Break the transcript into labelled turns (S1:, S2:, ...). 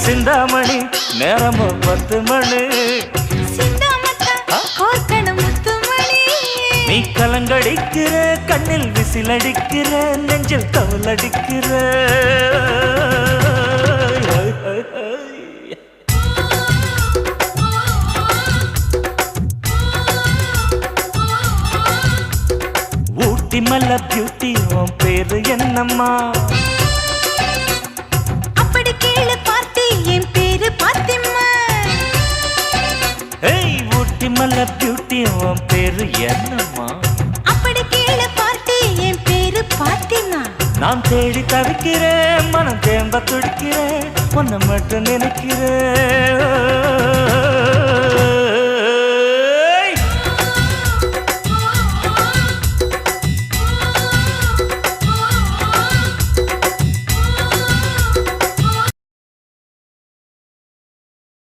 S1: சிந்தாமணி நேரமோ 10 மணி நீ கலங்கடிக்கிற கண்ணில் விசிலடிக்கிற நெஞ்சில் கவலடிக்கிற ஊட்டி மல்ல பியூட்டி உன் பேரு என்னம்மா
S2: அப்படி கேளு பார்த்தி என் பேரு பாத்திமா
S1: ஏய் ஊட்டி மல்ல பியூட்டி உன் பேரு என்னம்மா
S2: அப்படி கேளு பார்த்தி என் பேரு பாத்திமா
S1: நான் தேடி தவிக்கிறேன் மனம் தேம்ப துடிக்கிறேன் உன்னை மட்டும் நினைக்கிறேன்